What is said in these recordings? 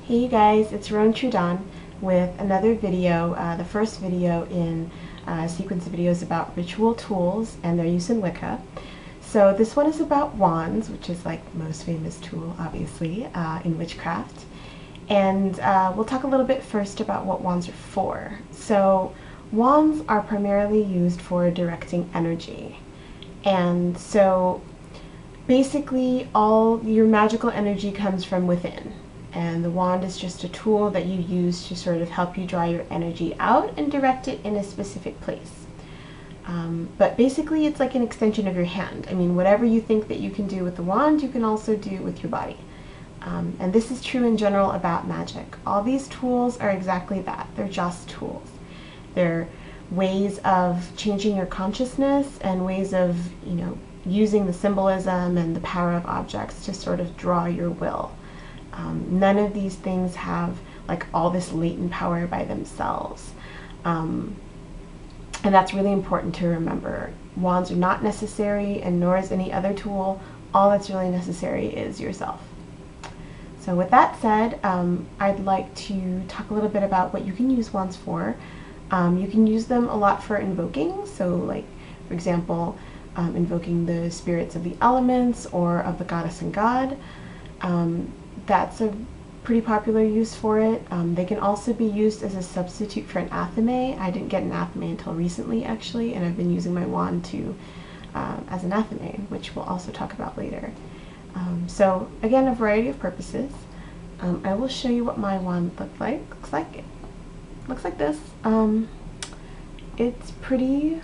Hey you guys, it's Roan Trudon with another video, the first video in a sequence of videos about ritual tools and their use in Wicca. So this one is about wands, which is like the most famous tool, obviously, in witchcraft. And we'll talk a little bit first about what wands are for. So wands are primarily used for directing energy. And so basically all your magical energy comes from within. And the wand is just a tool that you use to sort of help you draw your energy out and direct it in a specific place. But basically it's like an extension of your hand. I mean, whatever you think that you can do with the wand, you can also do with your body. And this is true in general about magic. All these tools are exactly that. They're just tools. They're ways of changing your consciousness and ways of, using the symbolism and the power of objects to sort of draw your will. None of these things have like all this latent power by themselves. And that's really important to remember. Wands are not necessary, and nor is any other tool. All that's really necessary is yourself. So with that said, I'd like to talk a little bit about what you can use wands for. You can use them a lot for invoking, so like, for example, invoking the spirits of the elements or of the goddess and god. That's a pretty popular use for it. They can also be used as a substitute for an athame. I didn't get an athame until recently, actually, and I've been using my wand as an athame, which we'll also talk about later. So again, a variety of purposes. I will show you what my wand looks like this. It's pretty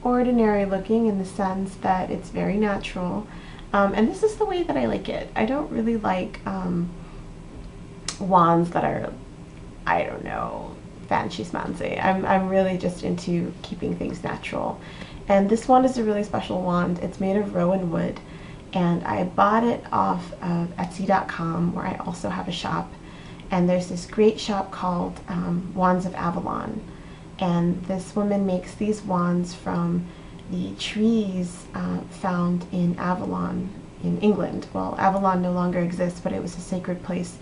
ordinary looking in the sense that it's very natural. And this is the way that I like it. I don't really like wands that are, I don't know, fancy schmancy. I'm really just into keeping things natural. And this wand is a really special wand. It's made of rowan wood, and I bought it off of Etsy.com, where I also have a shop. And there's this great shop called Wands of Avalon. And this woman makes these wands from the trees found in Avalon in England. Well, Avalon no longer exists, but it was a sacred place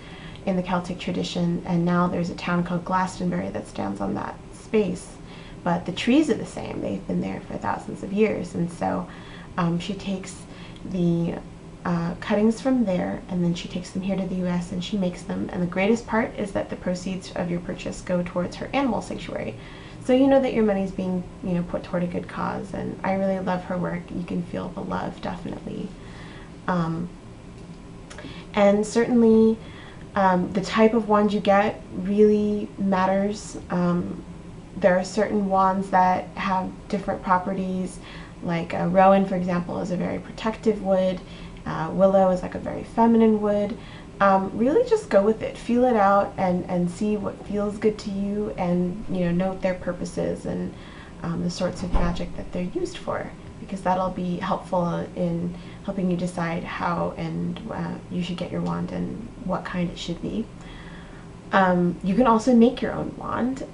in the Celtic tradition, and now there's a town called Glastonbury that stands on that space. But the trees are the same. They've been there for thousands of years, and so she takes the cuttings from there, and then she takes them here to the US and she makes them. And the greatest part is that the proceeds of your purchase go towards her animal sanctuary. So you know that your money's being, put toward a good cause, and I really love her work. You can feel the love, definitely. And certainly the type of wand you get really matters. There are certain wands that have different properties, like rowan, for example, is a very protective wood. Willow is like a very feminine wood. Really just go with it, feel it out, and see what feels good to you, and note their purposes and the sorts of magic that they're used for, because that'll be helpful in helping you decide how and you should get your wand and what kind it should be. You can also make your own wand.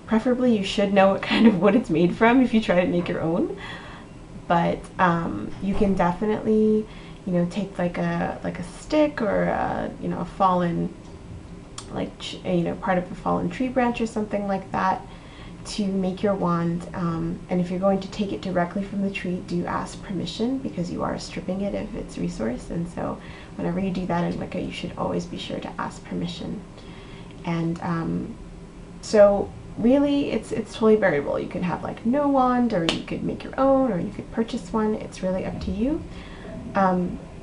Preferably you should know what kind of wood it's made from if you try to make your own, but you can definitely take like a stick or a fallen, part of a fallen tree branch or something like that to make your wand. And if you're going to take it directly from the tree, do ask permission, because you are stripping it of its resource. And so whenever you do that in Wicca, you should always be sure to ask permission. And so really it's totally variable. You can have like no wand, or you could make your own, or you could purchase one. It's really up to you.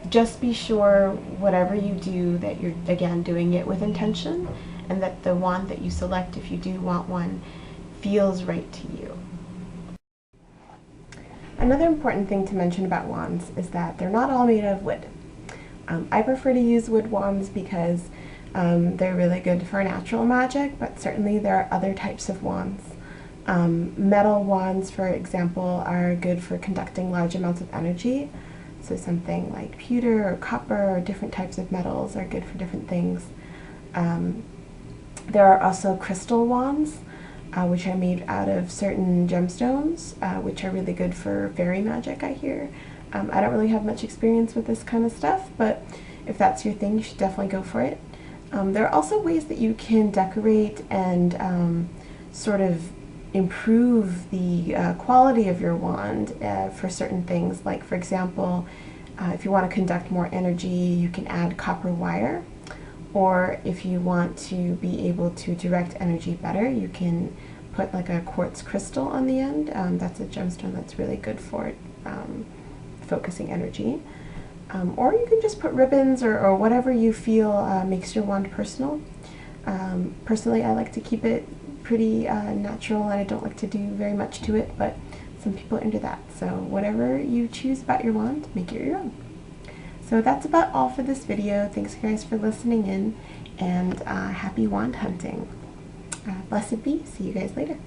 Just be sure whatever you do that you're, again, doing it with intention, and that the wand that you select, if you do want one, feels right to you. Another important thing to mention about wands is that they're not all made of wood. I prefer to use wood wands because they're really good for natural magic, but certainly there are other types of wands. Metal wands, for example, are good for conducting large amounts of energy. So something like pewter or copper or different types of metals are good for different things. There are also crystal wands, which are made out of certain gemstones, which are really good for fairy magic, I hear. I don't really have much experience with this kind of stuff, but if that's your thing, you should definitely go for it. There are also ways that you can decorate and sort of improve the quality of your wand for certain things. Like, for example, if you want to conduct more energy, you can add copper wire. Or if you want to be able to direct energy better, you can put like a quartz crystal on the end. That's a gemstone that's really good for focusing energy. Or you can just put ribbons or whatever you feel makes your wand personal. Personally, I like to keep it pretty natural, and I don't like to do very much to it, but some people are into that. So whatever you choose about your wand, make it your own. So that's about all for this video. Thanks guys for listening in, and happy wand hunting. Blessed be. See you guys later.